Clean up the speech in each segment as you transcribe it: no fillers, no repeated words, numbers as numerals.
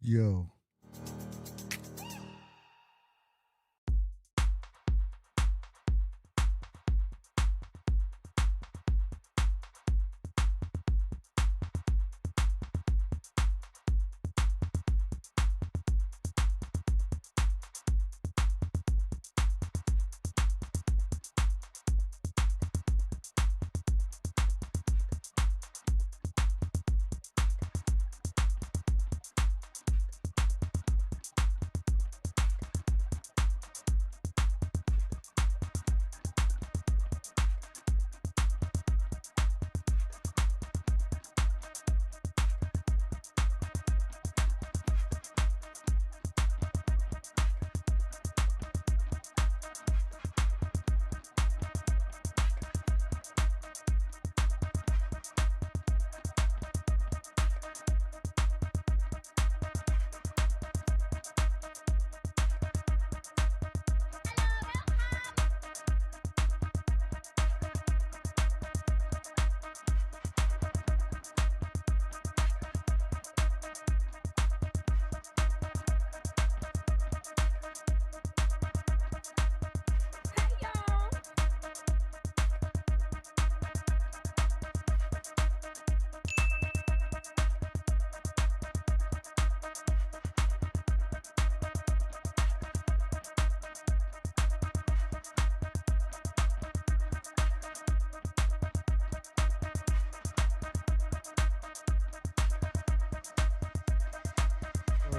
Yo.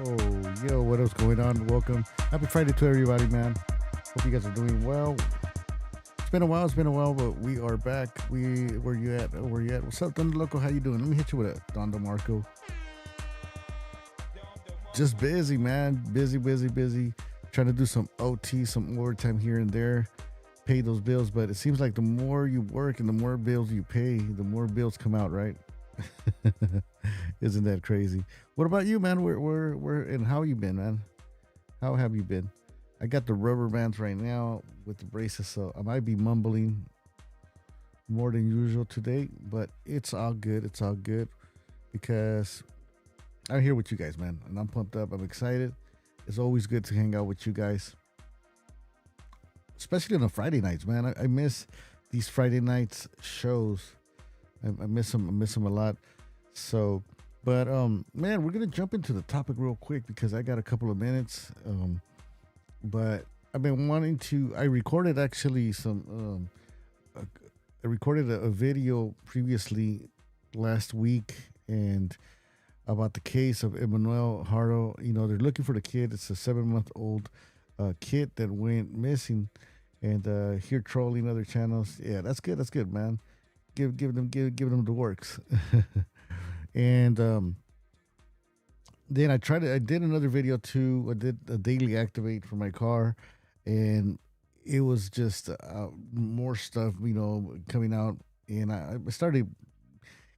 Oh, yo, what is going on? Welcome. Happy Friday to everybody, man. Hope you guys are doing well. It's been a while, but we are back. Where you at? Where you at? What's up, Thunder Loco? How you doing? Let me hit you with a Don DeMarco. Just busy, man. Busy. Trying to do some OT, some overtime here and there. Pay those bills, but it seems like the more you work and the more bills you pay, the more bills come out, right? Isn't that crazy? What about you, man? Where and how you been, man? How have you been? I got the rubber bands right now with the braces, so I might be mumbling more than usual today, but it's all good. It's all good because I'm here with you guys, man, and I'm pumped up. I'm excited. It's always good to hang out with you guys, especially on the Friday nights, man. I miss these Friday nights shows. I miss them. I miss them a lot. So, but man, we're gonna jump into the topic real quick because I got a couple of minutes. But I've been wanting to. I recorded actually some. I recorded a video previously last week and about the case of Emmanuel Haro. You know, they're looking for the kid. It's a 7-month-old kid that went missing, and here trolling other channels. Yeah, that's good. That's good, man. Give them the works. And then I did another video too. I did a daily activate for my car, and it was just more stuff, you know, coming out, and I started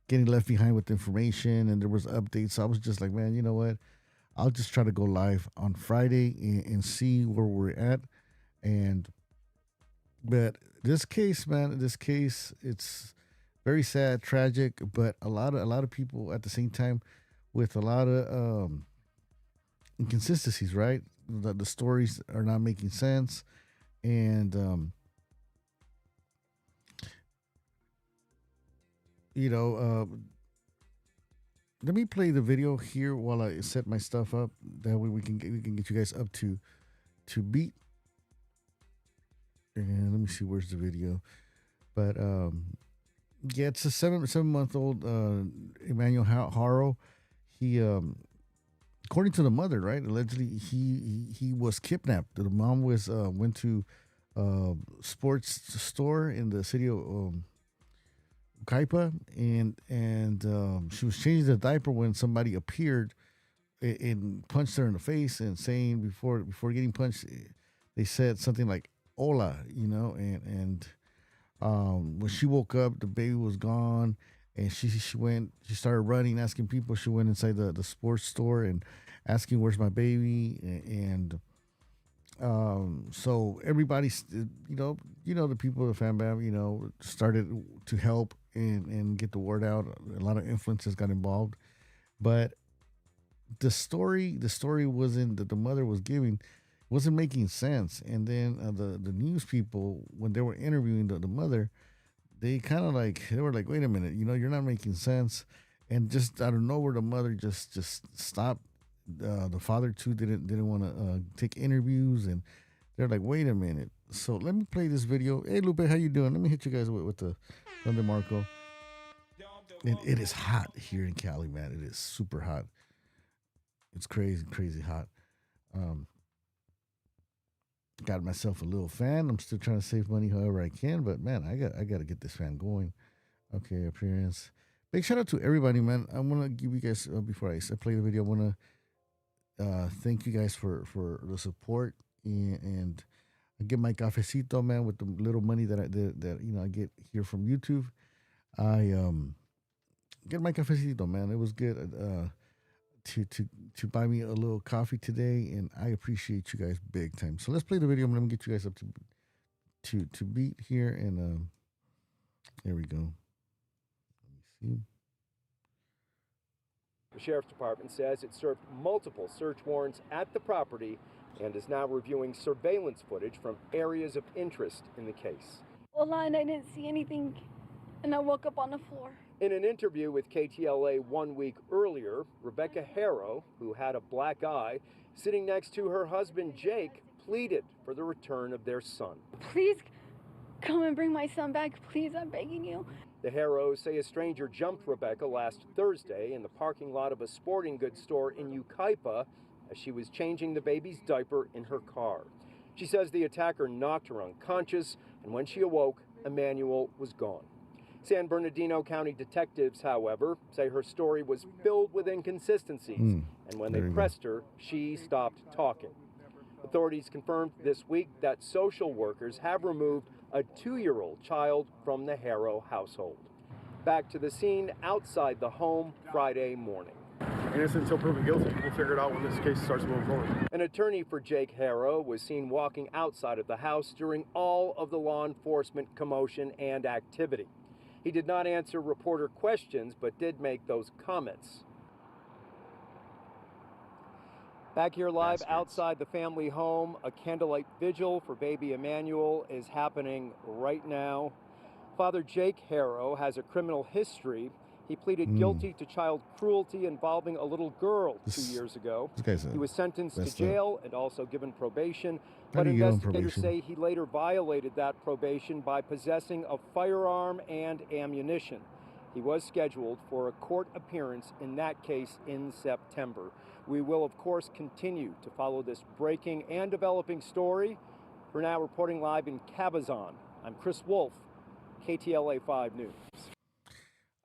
getting left behind with information, and there was updates. So I was just like, man, you know what? I'll just try to go live on Friday and see where we're at. But this case, man, it's very sad, tragic, but a lot of people at the same time with a lot of inconsistencies, right? The stories are not making sense, and you know, let me play the video here while I set my stuff up. That way we can get you guys up to beat. And let me see, where's the video? But yeah, it's a 7-month-old Emmanuel Haro. He according to the mother, right? Allegedly, he was kidnapped. The mom was went to sports store in the city of Yucaipa, and she was changing the diaper when somebody appeared and punched her in the face, and saying before getting punched, they said something like "Hola," you know, and when she woke up, the baby was gone, and she started running, asking people. She went inside the sports store and asking, "Where's my baby?" And so everybody, the people, the fan bam, started to help and get the word out. A lot of influencers got involved, but the story wasn't that the mother was giving wasn't making sense. And then the news people, when they were interviewing the mother, they kind of like they were like, wait a minute, you're not making sense. And just out of nowhere, the mother just stopped. The father too didn't want to take interviews, and they're like, wait a minute. So let me play this video. Hey Lupe, how you doing? Let me hit you guys with the Thunder Marco. And it is hot here in Cali, man. It is super hot. It's crazy, crazy hot. Um, got myself a little fan. I'm still trying to save money however I can, but man, I got to get this fan going. Okay, appearance. Big shout out to everybody, man. I want to give you guys before I play the video. I want to thank you guys for the support, and I get my cafecito, man, with the little money that I get here from YouTube. I get my cafecito, man. It was good. To buy me a little coffee today, and I appreciate you guys big time. So let's play the video. I'm gonna get you guys up to beat here, and there we go. Let me see. The Sheriff's Department says it served multiple search warrants at the property and is now reviewing surveillance footage from areas of interest in the case. Well, and I didn't see anything, and I woke up on the floor. In an interview with KTLA 1 week earlier, Rebecca Haro, who had a black eye, sitting next to her husband Jake, pleaded for the return of their son. Please come and bring my son back. Please, I'm begging you. The Haros say a stranger jumped Rebecca last Thursday in the parking lot of a sporting goods store in Yucaipa as she was changing the baby's diaper in her car. She says the attacker knocked her unconscious, and when she awoke, Emmanuel was gone. San Bernardino County detectives, however, say her story was filled with inconsistencies, and when they pressed her, she stopped talking. Authorities confirmed this week that social workers have removed a 2-year-old child from the Haro household. Back to the scene outside the home Friday morning. Innocent until proven guilty. We'll figure it out when this case starts moving forward. An attorney for Jake Haro was seen walking outside of the house during all of the law enforcement commotion and activity. He did not answer reporter questions, but did make those comments. Back here live outside the family home, a candlelight vigil for baby Emmanuel is happening right now. Father Jake Haro has a criminal history. He pleaded guilty to child cruelty involving a little girl 2 years ago. He was sentenced to jail and also given probation, but investigators say he later violated that probation by possessing a firearm and ammunition. He was scheduled for a court appearance in that case in September. We will, of course, continue to follow this breaking and developing story. For now, reporting live in Cabazon, I'm Chris Wolf, KTLA 5 News.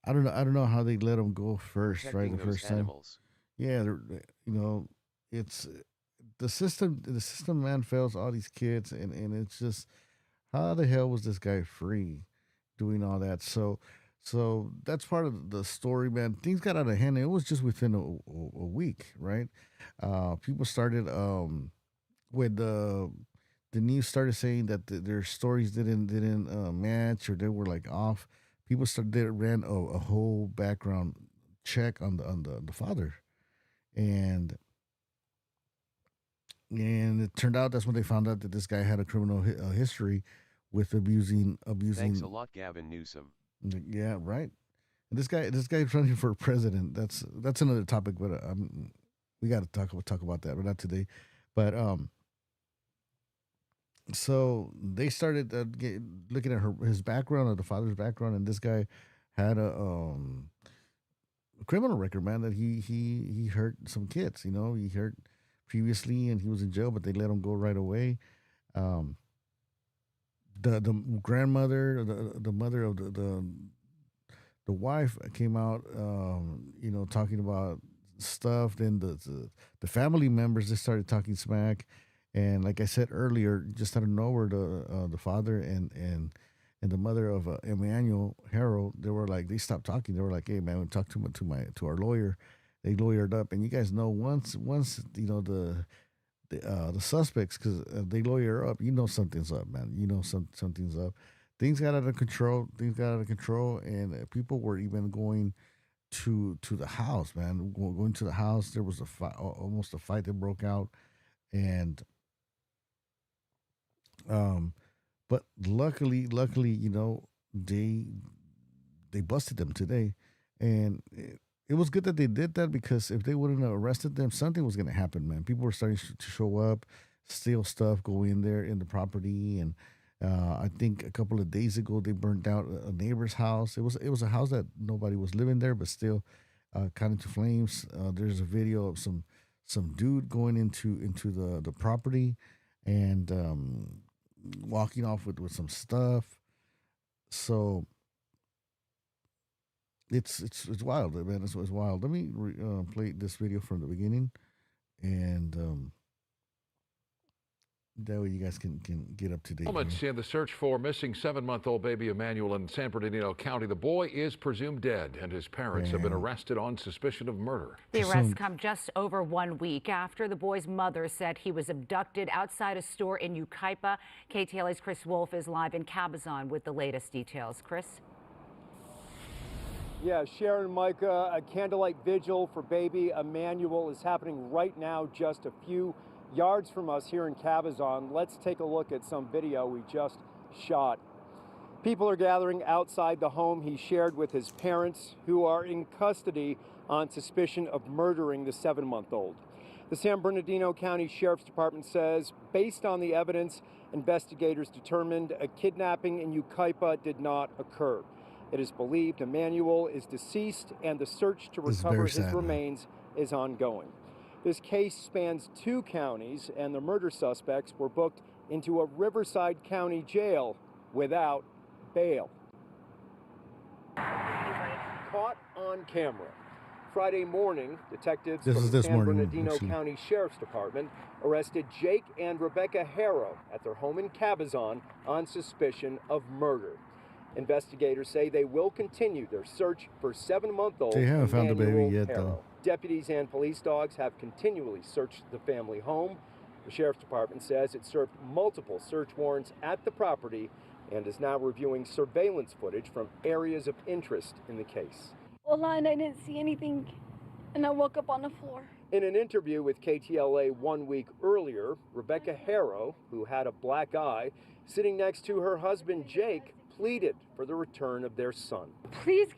I don't know how they let him go first, right? The first time. Yeah, it's the system. The system, man, fails all these kids, and it's just how the hell was this guy free doing all that? So that's part of the story, man. Things got out of hand. It was just within a week, right? People started when the news started saying that their stories didn't match, or they were like off. People ran a whole background check on the father, and it turned out that's when they found out that this guy had a criminal history with abusing. Thanks a lot, Gavin Newsom. Yeah, right. And this guy's running for president. That's another topic, but we got to talk about that, but not today. But so they started looking at his background, or the father's background, and this guy had a criminal record, man. That he hurt some kids. He hurt previously, and he was in jail, but they let him go right away. The grandmother, the mother of the wife came out, talking about stuff. Then the family members just started talking smack, and like I said earlier, just out of nowhere, the father and the mother of Emmanuel Haro, they stopped talking. They were like, "Hey man, we talked to our lawyer." They lawyered up, and you guys know once the suspects, because they lawyer up, something's up, man. Something's up. Things got out of control. And people were even going to the house, man. Going to the house, there was a fight, almost a fight that broke out, and um, but luckily, they busted them today, and it was good that they did that because if they wouldn't have arrested them, something was going to happen, man. People were starting to show up, steal stuff, go in there in the property, and I think a couple of days ago they burned out a neighbor's house. It was a house that nobody was living there, but still caught into flames. There's a video of some dude going into the property and walking off with some stuff. So it's wild, man. It's wild. Let me play this video from the beginning, and that way you guys can get up to date. Moments in the search for missing 7-month-old baby Emmanuel in San Bernardino County. The boy is presumed dead, and his parents have been arrested on suspicion of murder. The arrests come just over 1 week after the boy's mother said he was abducted outside a store in Yucaipa. KTLA's Chris Wolf is live in Cabazon with the latest details. Chris? Yeah, Sharon, Micah, a candlelight vigil for baby Emmanuel is happening right now, just a few yards from us here in Cabazon. Let's take a look at some video we just shot. People are gathering outside the home he shared with his parents, who are in custody on suspicion of murdering the 7-month-old. The San Bernardino County Sheriff's Department says, based on the evidence, investigators determined a kidnapping in Yucaipa did not occur. It is believed Emmanuel is deceased, and the search to recover his remains is ongoing. This case spans 2 counties, and the murder suspects were booked into a Riverside County jail without bail. Caught on camera. Friday morning, detectives from the San Bernardino County Sheriff's Department arrested Jake and Rebecca Haro at their home in Cabazon on suspicion of murder. Investigators say they will continue their search for 7-month-old They haven't found the baby yet, though. Deputies and police dogs have continually searched the family home. The Sheriff's Department says it served multiple search warrants at the property and is now reviewing surveillance footage from areas of interest in the case. Well, I didn't see anything, and I woke up on the floor. In an interview with KTLA 1 week earlier, Rebecca Haro, who had a black eye, sitting next to her husband Jake, pleaded for the return of their son. Please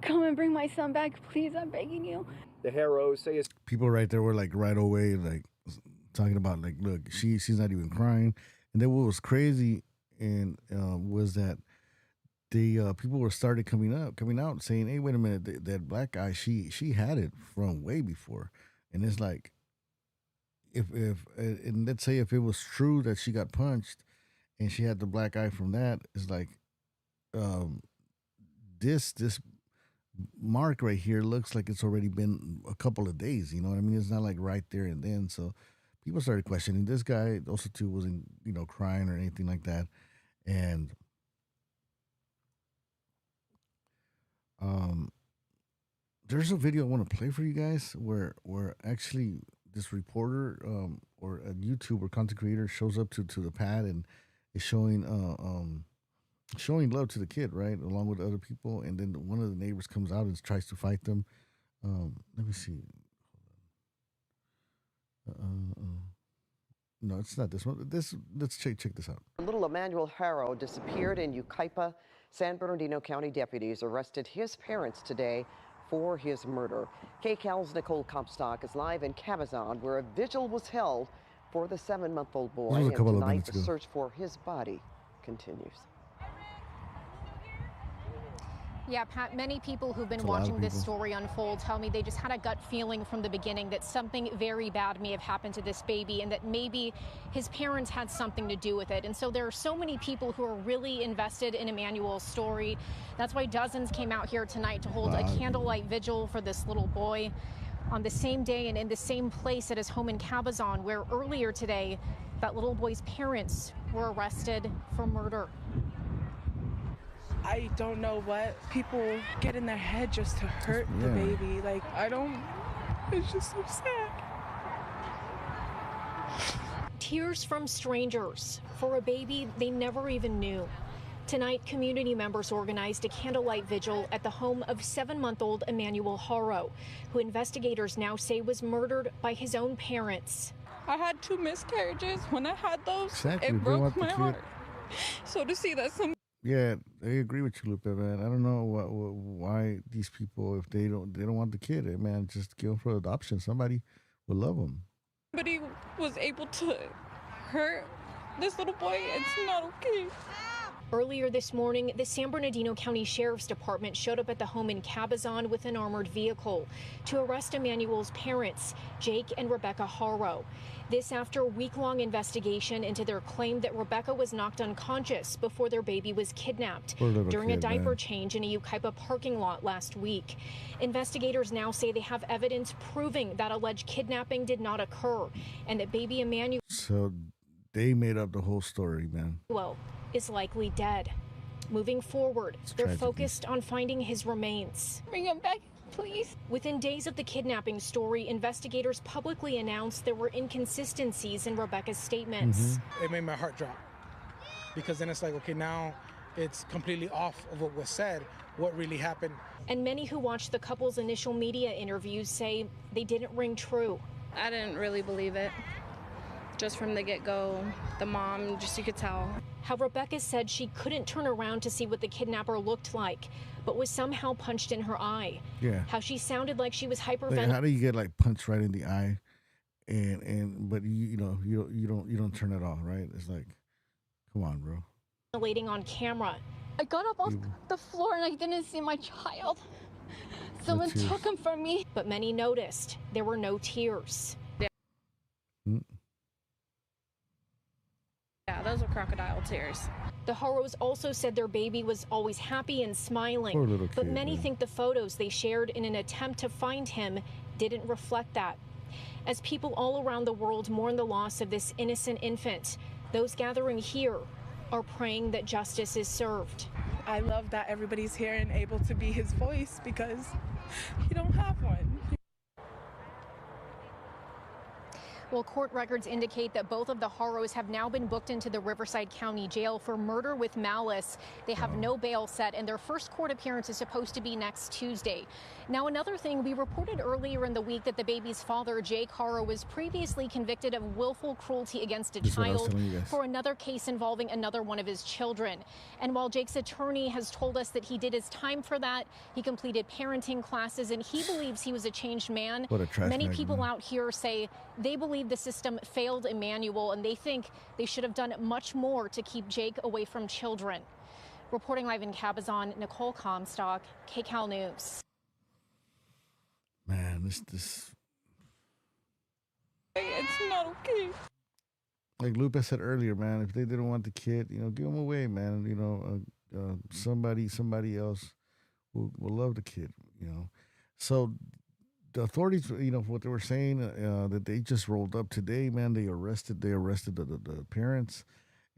come and bring my son back, please, I'm begging you. The Haros say his people right there were like right away, like talking about like, look, she's not even crying. And then what was crazy and was that the people were coming out saying, hey, wait a minute, that black guy, she had it from way before. And it's like, if and let's say if it was true that she got punched and she had the black eye from that, it's like this mark right here looks like it's already been a couple of days. You know what I mean? It's not like right there and then. So people started questioning this guy. Also, too, wasn't crying or anything like that. And there's a video I want to play for you guys where actually this reporter or a YouTuber content creator shows up to the pad and is showing love to the kid, right, along with other people, and then one of the neighbors comes out and tries to fight them. Let me see. No, it's not this one. Let's check this out. Little Emmanuel Haro disappeared in Yucaipa. San Bernardino County deputies arrested his parents today for his murder. KCAL's Nicole Comstock is live in Cabazon, where a vigil was held for the 7-month-old boy. And tonight, the search for his body continues. Yeah, Pat, many people who've been watching this story unfold tell me they just had a gut feeling from the beginning that something very bad may have happened to this baby and that maybe his parents had something to do with it. And so there are so many people who are really invested in Emmanuel's story. That's why dozens came out here tonight to hold a candlelight vigil for this little boy on the same day and in the same place at his home in Cabazon, where earlier today that little boy's parents were arrested for murder. I don't know what people get in their head just to hurt the baby. Like, it's just so sad. Tears from strangers for a baby they never even knew. Tonight, community members organized a candlelight vigil at the home of 7-month-old Emmanuel Haro, who investigators now say was murdered by his own parents. I had 2 miscarriages. When I had those, Exactly. it broke my heart. So to see that some Yeah, I agree with you, Lupe, man. I don't know why these people, if they don't want the kid, man, just give them for adoption. Somebody will love them. somebody was able to hurt this little boy, it's not okay. Earlier this morning, the San Bernardino County Sheriff's Department showed up at the home in Cabazon with an armored vehicle to arrest Emmanuel's parents, Jake and Rebecca Haro. This after a week-long investigation into their claim that Rebecca was knocked unconscious before their baby was kidnapped during a diaper change in a Yucaipa parking lot last week. Investigators now say they have evidence proving that alleged kidnapping did not occur and that baby Emmanuel So they made up the whole story, man. is likely dead. Moving forward, they're focused on finding his remains. Bring him back, please. Within days of the kidnapping story, investigators publicly announced there were inconsistencies in Rebecca's statements. It made my heart drop because then it's like, okay, now it's completely off of what was said, what really happened. And many who watched the couple's initial media interviews say they didn't ring true. I didn't really believe it. Just from the get-go, the mom, just you could tell. How Rebecca said she couldn't turn around to see what the kidnapper looked like, but was somehow punched in her eye. Yeah. How she sounded like she was Like, hyperventilating. how do you get like punched right in the eye, but you don't turn it off, right? It's like, come on, bro. On camera. I got up off the floor and I didn't see my child. Someone took him from me. But many noticed there were no tears. Yeah, those were crocodile tears. The Haros also said their baby was always happy and smiling. Poor little But kid, many man. think the photos they shared in an attempt to find him didn't reflect that. As people all around the world mourn the loss of this innocent infant, those gathering here are praying that justice is served. I love that everybody's here and able to be his voice because he don't have one. Well, court records indicate that both of the Haros have now been booked into the Riverside County Jail for murder with malice. They have no bail set, and their first court appearance is supposed to be next Tuesday. Now, another thing, we reported earlier in the week that the baby's father, Jake Haro, was previously convicted of willful cruelty against a child for another case involving another one of his children. And while Jake's attorney has told us that he did his time for that, he completed parenting classes, and he believes he was a changed man. Many people out here say they believe the system failed Emmanuel, and they think they should have done much more to keep Jake away from children. Reporting live in Cabazon, Nicole Comstock, KCAL News. Man, this It's not okay. like Lupe said earlier, man. If they didn't want the kid, give them away, man. Somebody else will love the kid. So the authorities, what they were saying, that they just rolled up today, man. They arrested the parents,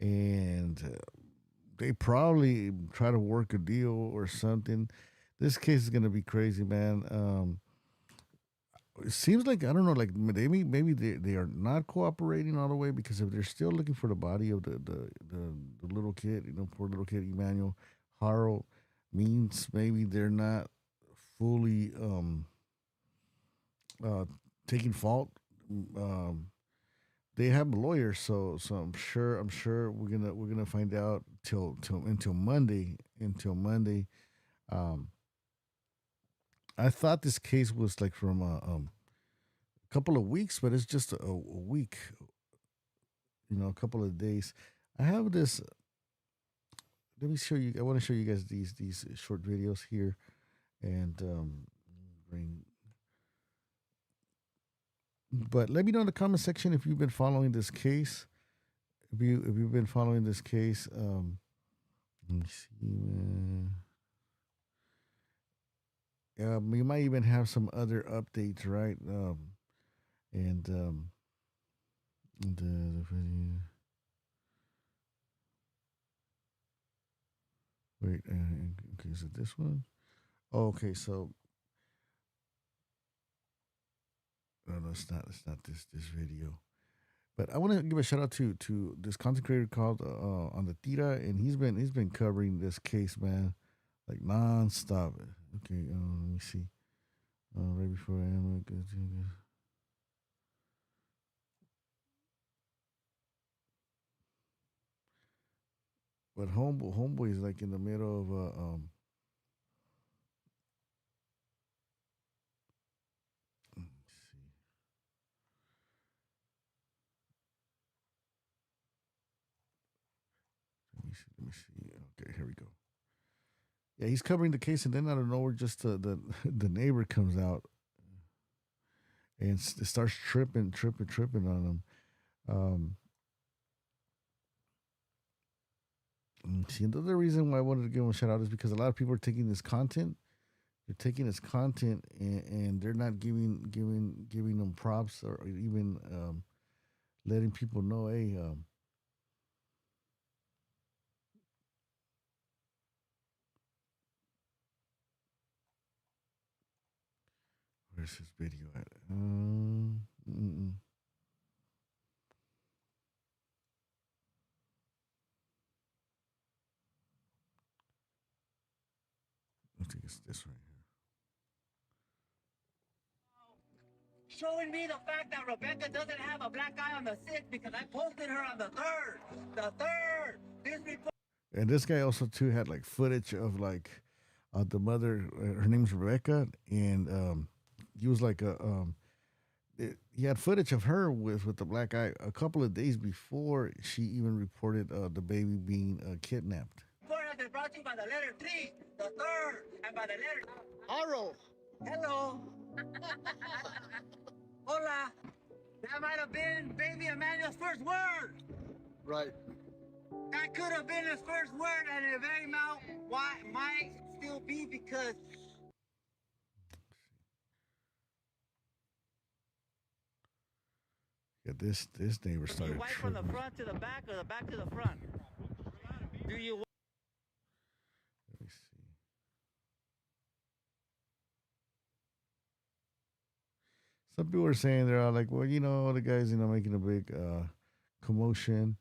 and they probably try to work a deal or something. This case is gonna be crazy, man. It seems like, I don't know, like maybe they are not cooperating all the way, because if they're still looking for the body of the little kid, poor little kid Emmanuel Haro, means maybe they're not fully taking fault. They have lawyers, so I'm sure we're gonna find out until Monday. I thought this case was like from a couple of weeks, but it's just a week. A couple of days. I have this. Let me show you. I want to show you guys these short videos here, and bring. But let me know in the comment section if you've been following this case. If you've been following this case, let me see. You might even have some other updates, right? Wait, okay, is it this one? Oh, okay, so no, it's not this video. But I want to give a shout out to this content creator called on the Tira, and he's been covering this case, man, like nonstop. Okay, let me see. Right before I am. But homeboy is like in the middle of let me see. Let me see. Okay, here we go. Yeah, he's covering the case, and then out of nowhere, just the the neighbor comes out and starts tripping on him. See, another reason why I wanted to give him a shout out is because a lot of people are taking this content. They're taking this content and they're not giving them props or even letting people know, hey, where's his video at? I think it's this right here. Showing me the fact that Rebecca doesn't have a black eye on the 6th because I posted her on the 3rd. The 3rd. This report. And this guy also too had like footage of like the mother. Her name's Rebecca, and he was like he had footage of her with the black eye a couple of days before she even reported the baby being kidnapped. Report has been brought to you by the letter 3, the 3rd, and by the letter Haro. Hello. Hola. That might have been baby Emmanuel's first word. Right. That could have been his first word, and it very might still be because. Yeah, this neighbor started. Do you wipe from the front to the back or the back to the front? Do you? Let me see. Some people are saying they're all like, well, the guy's making a big commotion,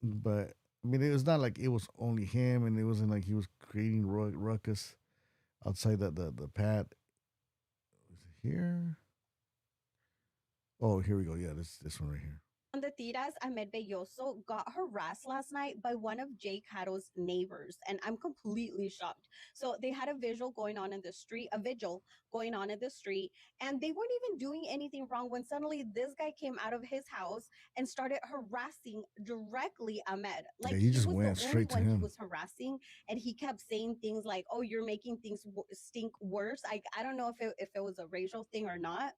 but I mean, it was not like it was only him, and it wasn't like he was creating ruckus outside the pad. Is it here? Oh, here we go. Yeah, this one right here. On the Tiras, Ahmed Belloso got harassed last night by one of Jake Haro's neighbors, and I'm completely shocked. So they had a vigil going on in the street, and they weren't even doing anything wrong when suddenly this guy came out of his house and started harassing directly Ahmed. Like, yeah, he just was went the straight only to one him. he was harassing, and he kept saying things like, "Oh, you're making things stink worse." I don't know if it was a racial thing or not,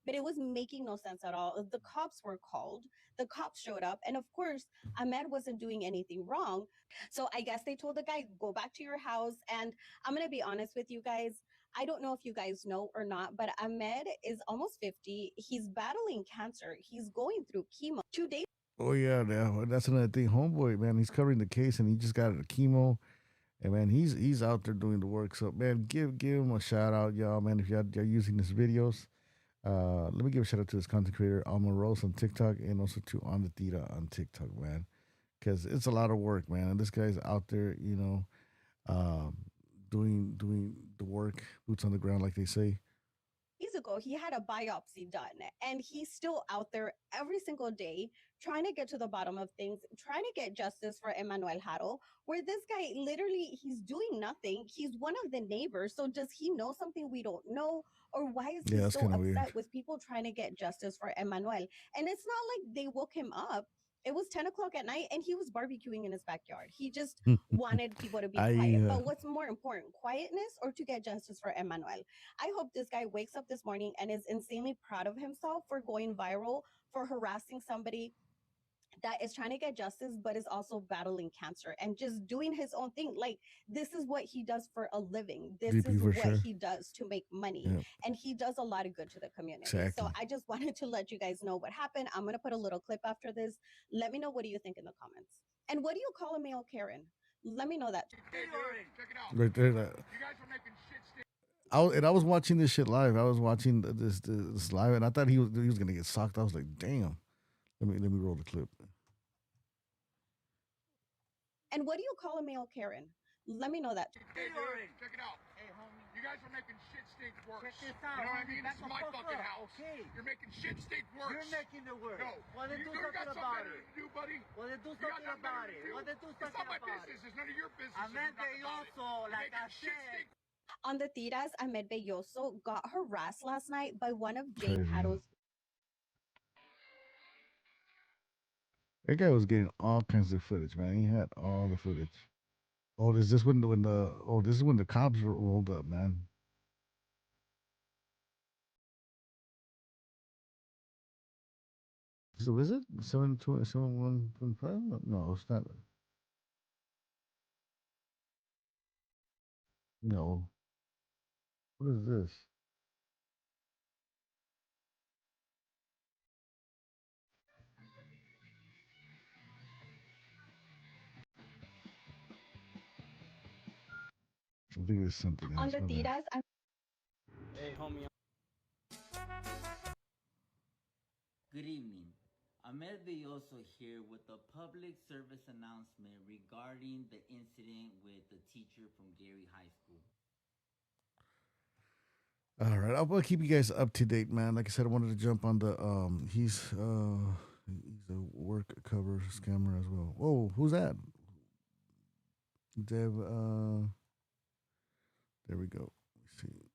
but it was making no sense at all. The cops were called. The cops showed up, and of course, Ahmed wasn't doing anything wrong. So I guess they told the guy, go back to your house. And I'm going to be honest with you guys. I don't know if you guys know or not, but Ahmed is almost 50. He's battling cancer. He's going through chemo 2 days. Oh yeah, that's another thing. Homeboy, man, he's covering the case, and he just got a chemo, and man, he's out there doing the work. So man, give him a shout out, y'all, man. If y'all using his videos, let me give a shout out to this content creator, Alma Rose on TikTok, and also to On the Tita on TikTok, man, because it's a lot of work, man. And this guy's out there, doing the work, boots on the ground, like they say. Ago, he had a biopsy done, and he's still out there every single day trying to get to the bottom of things, trying to get justice for Emmanuel Haro, where this guy literally, he's doing nothing. He's one of the neighbors. So does he know something we don't know? Or why is he so upset weird with people trying to get justice for Emmanuel? And it's not like they woke him up. It was 10 o'clock at night, and he was barbecuing in his backyard. He just wanted people to be quiet. But what's more important, quietness or to get justice for Emmanuel? I hope this guy wakes up this morning and is insanely proud of himself for going viral, for harassing somebody that is trying to get justice, but is also battling cancer and just doing his own thing. Like, this is what he does for a living. This is what he does to make money. Yep. And he does a lot of good to the community. Exactly. So I just wanted to let you guys know what happened. I'm going to put a little clip after this. Let me know, what do you think in the comments? And what do you call a male Karen? Let me know that. Right there. You guys were making shit. I was watching this shit live. I was watching this live, and I thought he was gonna get socked. I was like, damn. Let me roll the clip. And what do you call a male Karen? Let me know that. Hey, dude, check it out. Hey, homie. You guys are making shit stink worse. Check this out. You know what I mean? This is my fucking house. Okay. You're making shit stink worse. You're making it worse. No. Well, then do something about it. You, buddy. Well, then do something about it. Well, then do something about it. It's not my business. It's none of your business. Ahmed Belloso, like I said. On the tiras, Ahmed Belloso got harassed last night by one of Jake Haro's. That guy was getting all kinds of footage, man. He had all the footage. Oh, is this when this is when the cops rolled up, man. So is it 721.5? No, it's not. No. What is this? I think it's something else. On the tiras, Hey, homie. Good evening. Ahmed Belloso here with a public service announcement regarding the incident with the teacher from Gary High School. All right, I'll keep you guys up to date, man. Like I said, I wanted to jump on the he's a work cover scammer as well. Whoa, who's that? Dev there we go. Let's see.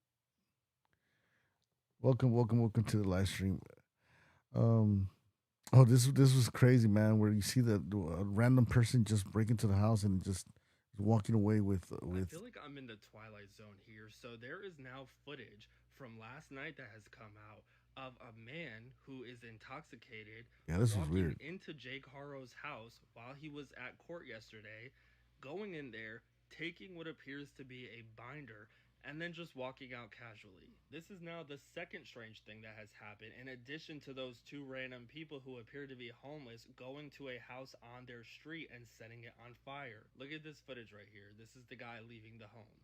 Welcome to the live stream. Oh, this was crazy, man. Where you see the random person just break into the house and just walking away with. I feel like I'm in the twilight zone here. So there is now footage from last night that has come out of a man who is intoxicated. Yeah, this was weird. Into Jake Haro's house while he was at court yesterday, going in there, taking what appears to be a binder, and then just walking out casually. This is now the second strange thing that has happened, in addition to those two random people who appear to be homeless going to a house on their street and setting it on fire. Look at this footage right here. This is the guy leaving the home.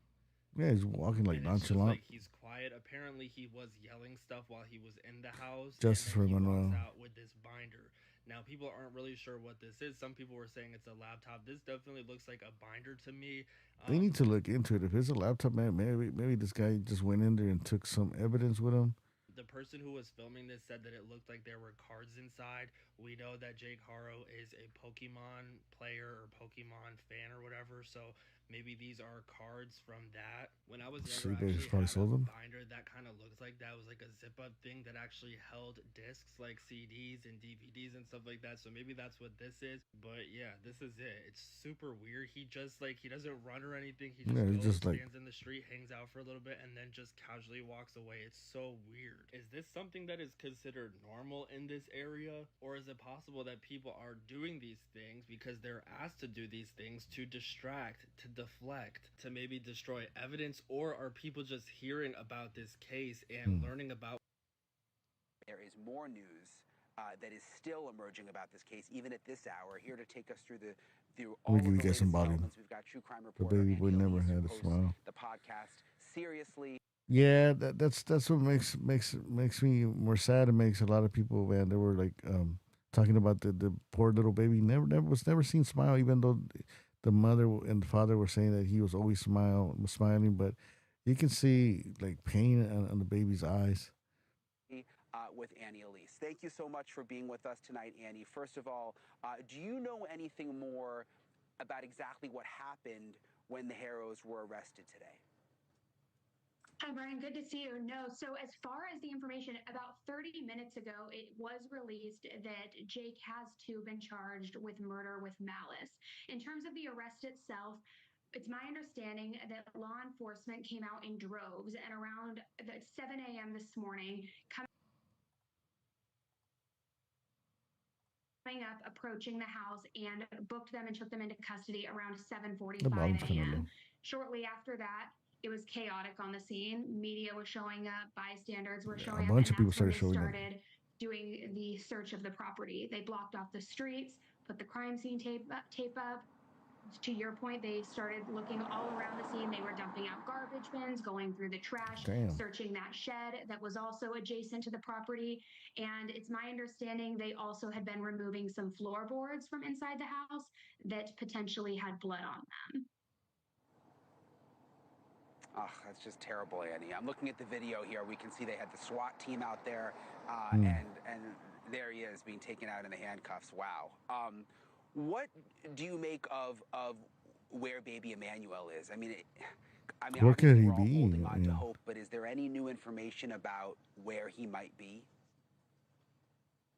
Yeah, he's walking like nonchalant. Like he's quiet. Apparently, he was yelling stuff while he was in the house. Justice for Emmanuel. Out with this binder. Now, people aren't really sure what this is. Some people were saying it's a laptop. This definitely looks like a binder to me. They need to look into it. If it's a laptop, man, maybe this guy just went in there and took some evidence with him. The person who was filming this said that it looked like there were cards inside. We know that Jake Haro is a Pokemon player or Pokemon fan or whatever, so maybe these are cards from that. When I was younger, I actually probably sold them. Binder that kind of looked like that. It was like a zip-up thing that actually held discs like CDs and DVDs and stuff like that, so maybe that's what this is. But yeah, this is it. It's super weird. He just like, he doesn't run or anything. He just stands in the street, hangs out for a little bit, and then just casually walks away. It's so weird. Is this something that is considered normal in this area? Or is it possible that people are doing these things because they're asked to do these things to distract, to deflect, to maybe destroy evidence? Or are people just hearing about this case and learning about... There is more news that is still emerging about this case, even at this hour. Here to take us through all of the latest developments, we've got true crime reporter The baby boy never had a smile. The podcast Seriously. Yeah, that's what makes me more sad. It makes a lot of people, man. They were like talking about the poor little baby was never seen smile, even though the mother and the father were saying that he was always smiling, but you can see like pain on the baby's eyes. With Annie Elise. Thank you so much for being with us tonight, Annie. First of all, do you know anything more about exactly what happened when the Haros were arrested today? Hi, Brian. Good to see you. No, so as far as the information, about 30 minutes ago, it was released that Jake has been charged with murder with malice. In terms of the arrest itself, it's my understanding that law enforcement came out in droves and around 7 a.m. this morning, up, approaching the house, and booked them and took them into custody around 7:45 a.m. Shortly after that, it was chaotic on the scene. Media was showing up, bystanders were showing up. A bunch of people started doing the search of the property. They blocked off the streets, put the crime scene tape up. to your point, they started looking all around the scene. They were dumping out garbage bins, going through the trash, searching that shed that was also adjacent to the property. And it's my understanding they also had been removing some floorboards from inside the house that potentially had blood on them. Oh, that's just terrible, Annie. I'm looking at the video here. We can see they had the SWAT team out there, and there he is being taken out in the handcuffs. Wow. What do you make of where baby Emmanuel is? I mean, Where could he we're all be? holding on to hope, but is there any new information about where he might be?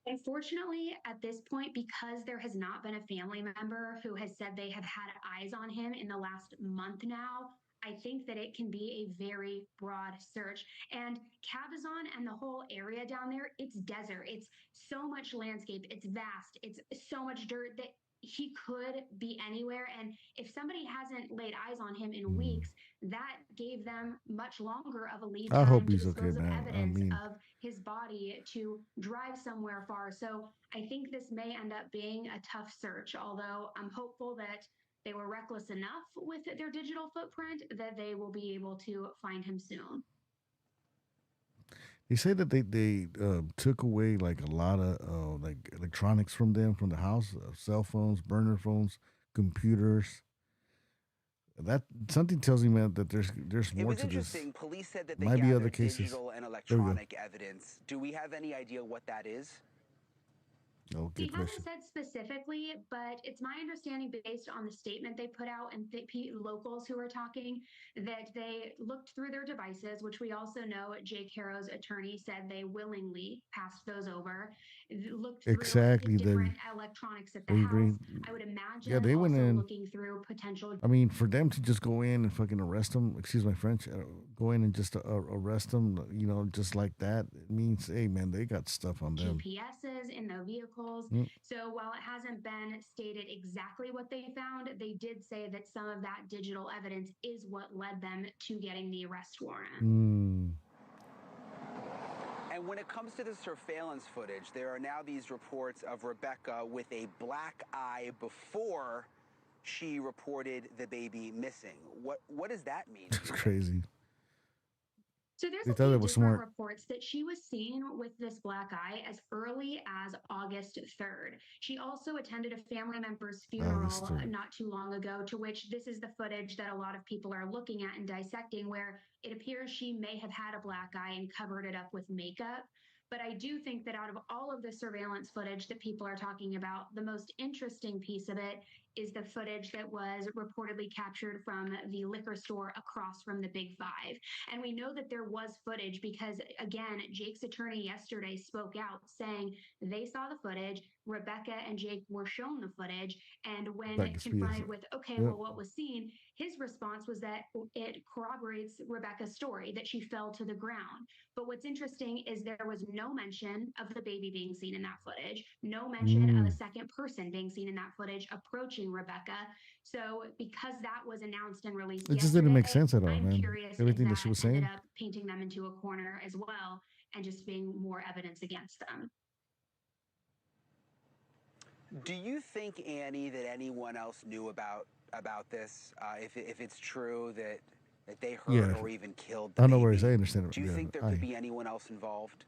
Unfortunately, at this point, because there has not been a family member who has said they have had eyes on him in the last month now, I think that it can be a very broad search. And Cabazon and the whole area down there, it's desert. It's so much landscape. It's vast. It's so much dirt that he could be anywhere. And if somebody hasn't laid eyes on him in weeks, that gave them much longer of a lead I time hope to he's okay, dispose of man. evidence I mean, of his body to drive somewhere far. So I think this may end up being a tough search, although I'm hopeful that they were reckless enough with their digital footprint that they will be able to find him soon. they say that they took away like a lot of like electronics from them from the house, cell phones, burner phones, computers. That something tells me, man, that there's It more was to this. interesting. Police said that they Might be other gathered cases. digital and There we go. electronic evidence. Do we have any idea what that is? Oh, He good hasn't question. said specifically, but it's my understanding based on the statement they put out and locals who are talking that they looked through their devices, which we also know Jake Haro's attorney said they willingly passed those over, looked through Exactly. different electronics at the They house. agree. I would imagine Yeah, they went also in. looking through potential. I mean, for them to just go in and fucking arrest him, excuse my French, go in and just arrest him, you know, just like that, it means, hey, man, they got stuff on them. GPSs in the vehicles. So while it hasn't been stated exactly what they found, they did say that some of that digital evidence is what led them to getting the arrest warrant. And when it comes to the surveillance footage, there are now these reports of Rebecca with a black eye before she reported the baby missing. What does that mean? It's crazy. So there's They a thought few it was different smart. reports that she was seen with this black eye as early as August 3rd. She also attended a family member's funeral not too long ago, to which this is the footage that a lot of people are looking at and dissecting, where it appears she may have had a black eye and covered it up with makeup. But I do think that out of all of the surveillance footage that people are talking about, the most interesting piece of it is the footage that was reportedly captured from the liquor store across from the Big Five. And we know that there was footage because, again, Jake's attorney yesterday spoke out saying they saw the footage, Rebecca and Jake were shown the footage, and when confronted with, okay, well, what was seen, his response was that it corroborates Rebecca's story, that she fell to the ground. But what's interesting is there was no mention of the baby being seen in that footage, no mention of a second person being seen in that footage approaching Rebecca. So because that was announced and released It just didn't make sense at all, I'm man. curious Everything if that she was ended saying. up painting them into a corner as well and just being more evidence against them. Do you think, Annie, that anyone else knew about this? If it's true that they hurt or even killed the Oh, baby, no worries. I understand it. do you think there could be anyone else involved?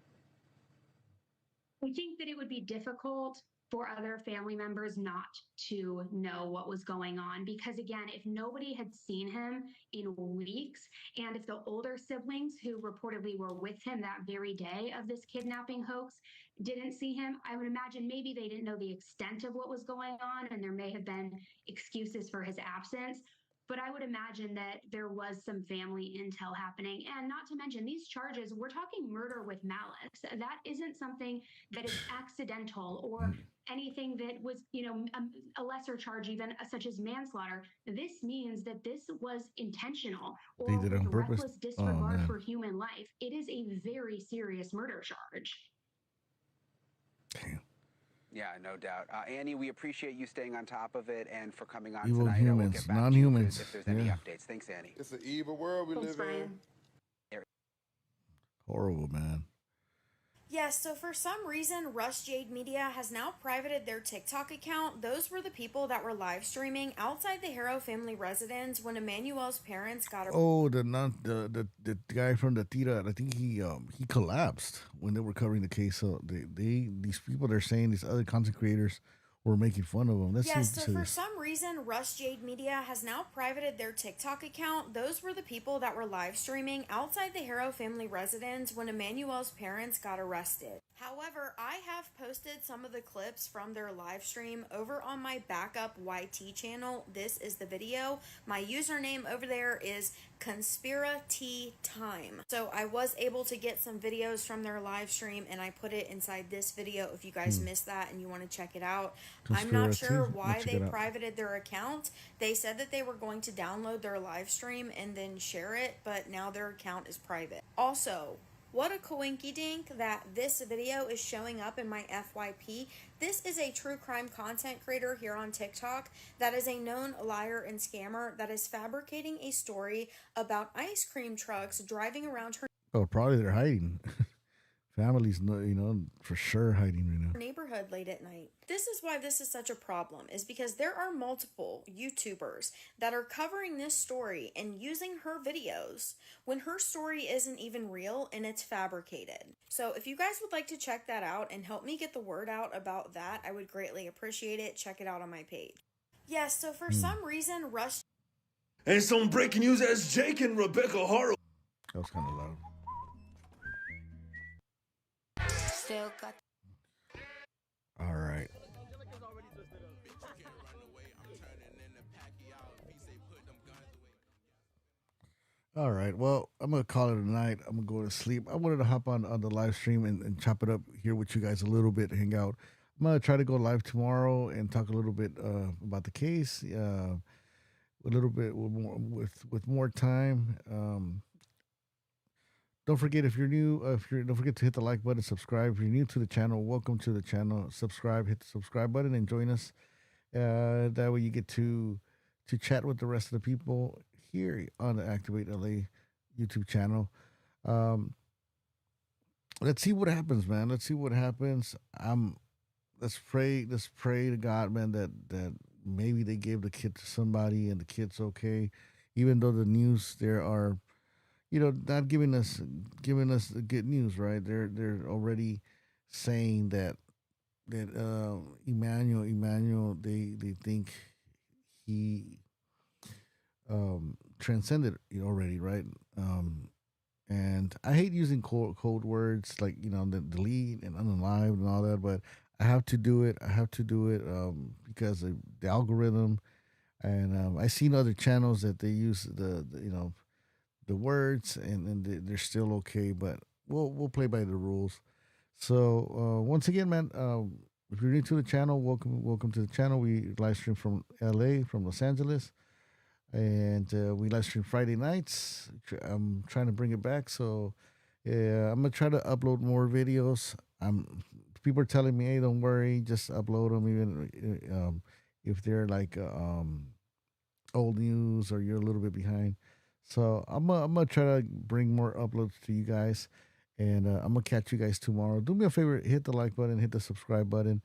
I think that it would be difficult for other family members not to know what was going on, because again, if nobody had seen him in weeks, and if the older siblings who reportedly were with him that very day of this kidnapping hoax didn't see him, I would imagine maybe they didn't know the extent of what was going on, and there may have been excuses for his absence. But I would imagine that there was some family intel happening. And not to mention these charges, we're talking murder with malice. That isn't something that is accidental or anything that was, you know, a lesser charge even, such as manslaughter. This means that this was intentional or They did it on with purpose. reckless disregard man. for human life. It is a very serious murder charge. Yeah, no doubt. Annie, we appreciate you staying on top of it and for coming on Evil tonight. humans, I will get back non-humans. to you if there's any Yeah. updates. Thanks, Annie. It's an evil world we live in. Horrible, man. Yes, so for some reason, Rush Jade Media has now privated their TikTok account. Those were the people that were live streaming outside the Haro family residence when Emmanuel's parents got arrested. Oh, the guy from the Tira, I think he collapsed when they were covering the case. So these people, they're saying these other content creators were making fun of him. Yes, so for some reason, Rush Jade Media has now privated their TikTok account. Those were the people that were live streaming outside the Haro family residence when Emmanuel's parents got arrested. However, I have posted some of the clips from their live stream over on my backup YT channel. This is the video. My username over there is Conspiracy Time. So I was able to get some videos from their live stream and I put it inside this video if you guys missed that and you want to check it out. I'm not sure why they privated their account. They said that they were going to download their live stream and then share it, but now their account is private. Also, what a coinky-dink that this video is showing up in my FYP. This is a true crime content creator here on TikTok that is a known liar and scammer that is fabricating a story about ice cream trucks driving around her probably they're hiding. Families, for sure hiding right now. Neighborhood late at night. This is why this is such a problem, is because there are multiple YouTubers that are covering this story and using her videos when her story isn't even real and it's fabricated. So if you guys would like to check that out and help me get the word out about that, I would greatly appreciate it. Check it out on my page. Yes, so for some reason, Rush... And some breaking news as Jake and Rebecca Haro. That was kind of loud. All right. All right. Well, I'm going to call it a night. I'm going to go to sleep. I wanted to hop on the live stream and chop it up here with you guys a little bit, hang out. I'm going to try to go live tomorrow and talk a little bit about the case, a little bit with more time. Don't forget, if you're new, don't forget to hit the like button, subscribe. If you're new to the channel, welcome to the channel. Subscribe, hit the subscribe button, and join us. That way you get to chat with the rest of the people here on the ActivateLA YouTube channel. Let's see what happens, man. Let's see what happens. Let's pray to God, man, that maybe they gave the kid to somebody and the kid's okay. Even though the news there are, not giving us the good news, right? They're already saying that Emmanuel, they think he transcended already, right? And I hate using code words like the delete and unalive and all that, but I have to do it. Because of the algorithm, and I seen other channels that they use the words and they're still okay, but we'll play by the rules. So once again, man, if you're new to the channel, welcome to the channel. We live stream from LA, from Los Angeles, and we live stream Friday nights. I'm trying to bring it back, so yeah, I'm gonna try to upload more videos. People are telling me, hey, don't worry, just upload them, even if they're like old news or you're a little bit behind. So I'm gonna try to bring more uploads to you guys, and I'm gonna catch you guys tomorrow. Do me a favor, hit the like button, hit the subscribe button,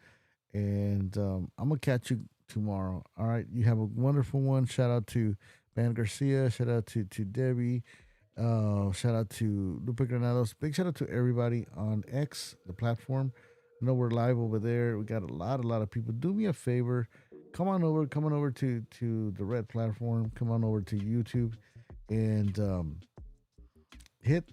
and I'm gonna catch you tomorrow. All right, you have a wonderful one. Shout out to Van Garcia. Shout out to Debbie. Shout out to Lupe Granados. Big shout out to everybody on X, the platform. I know we're live over there. We got a lot of people. Do me a favor, come on over to the red platform. Come on over to YouTube. And hit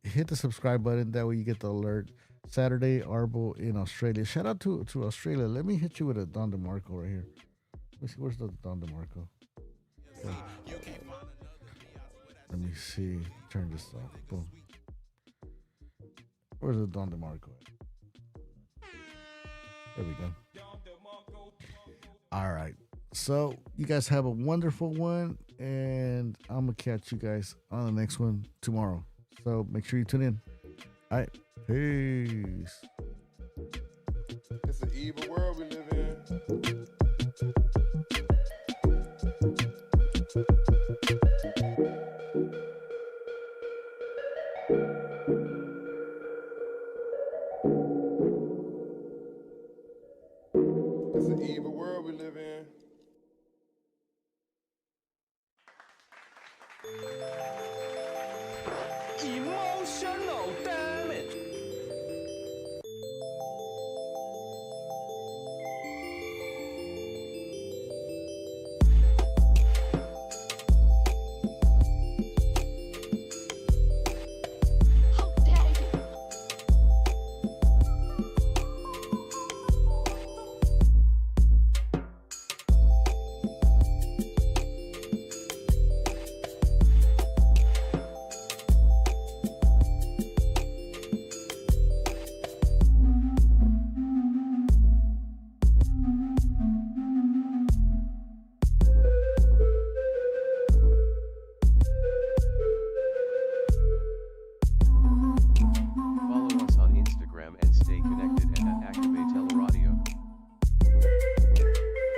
the subscribe button. That way you get the alert. Saturday, Arbo in Australia. Shout out to Australia. Let me hit you with a Don DeMarco right here. Let me see. Where's the Don DeMarco? Okay. Let me see. Turn this off. Boom. Where's the Don DeMarco at? There we go. All right. So you guys have a wonderful one, and I'm gonna catch you guys on the next one tomorrow. So make sure you tune in. All right, peace. It's an evil world we live in.